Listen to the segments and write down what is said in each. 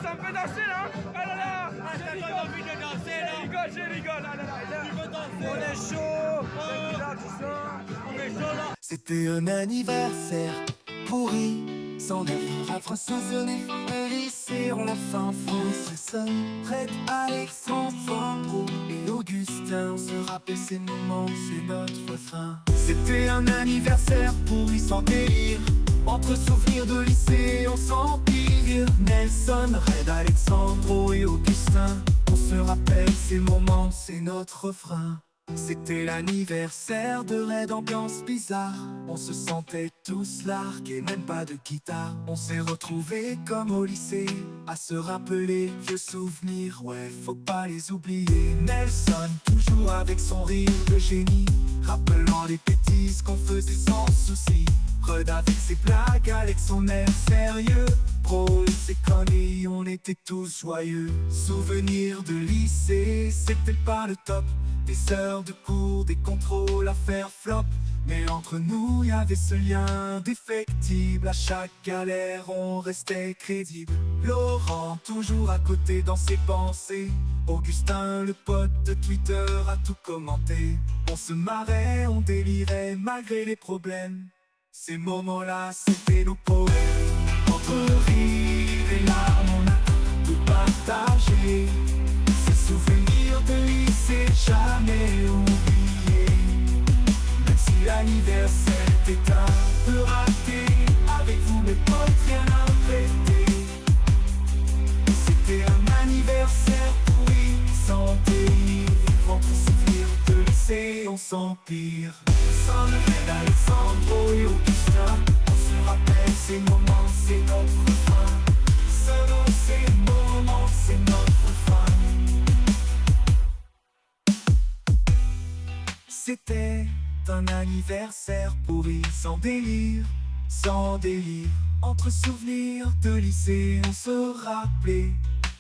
ça me fait danser là. Ah là là. Ah, t'as pas envie de danser là? Je rigole, ah là là. Tu veux danser? On est chaud. C'est bizarre tout ça. On est chaud là. C'était un anniversaire pourri, sans neuf affres sonné, le lycée on la fin France, seul, prête Alexandre, Sandro et Augustin, on se rappelle ces moments, c'est notre frein. C'était un anniversaire pourri sans délire, entre souvenirs de lycée on s'empire. Nelson, Red, Alexandro et Augustin, on se rappelle ces moments, c'est notre refrain. C'était l'anniversaire de Red, ambiance bizarre. On se sentait tous largués, même pas de guitare. On s'est retrouvés comme au lycée, à se rappeler vieux souvenirs, ouais, faut pas les oublier. Nelson, toujours avec son rire de génie, rappelant les bêtises qu'on faisait sans souci. Red avec ses blagues, avec son air sérieux, Pro et ses conneries, on était tous joyeux. Souvenirs de lycée, c'était pas le top. Des heures de cours, des contrôles à faire flop. Mais entre nous, y avait ce lien indéfectible. À chaque galère, on restait crédible. Laurent, toujours à côté dans ses pensées. Augustin, le pote de Twitter, a tout commenté. On se marrait, on délirait malgré les problèmes. Ces moments-là, c'était nos poèmes. Entre rires et larmes, on a tout partagé. Ces souvenirs de lycée, jamais oubliés. Même si l'anniversaire était un peu raté, avec vous mes potes, rien à fêter. C'était un anniversaire pourri, sans délire. Entre souvenirs de lycée, on s'empire. Sans le Red, Alexandro et Augustin, on se rappelle ces moments, c'est notre fin. Selon ces moments, c'est notre fin. C'était un anniversaire pourri, sans délire, sans délire. Entre souvenirs de lycée, on se rappelait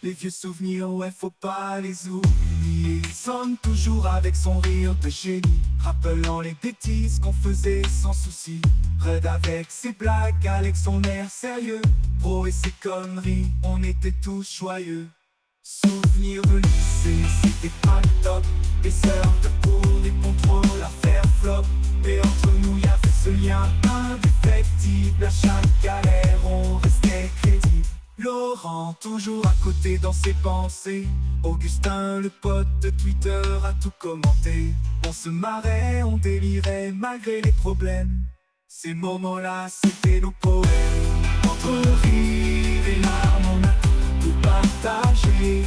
les vieux souvenirs, ouais, faut pas les oublier. Sonne toujours avec son rire de génie, rappelant les bêtises qu'on faisait sans souci. Red avec ses blagues, avec son air sérieux, Pro et ses conneries, on était tous joyeux. Souvenirs de lycée, c'était pas le top. Les heures de cours, les contrôles à faire flop. Mais entre nous, y avait ce lien indéfectible. À chaque galère, on restait crédible. Laurent, toujours à côté dans ses pensées. Augustin, le pote de Twitter, a tout commenté. On se marrait, on délirait malgré les problèmes. Ces moments-là, c'était nos poèmes. Entre rires et larmes, on a tout partagé.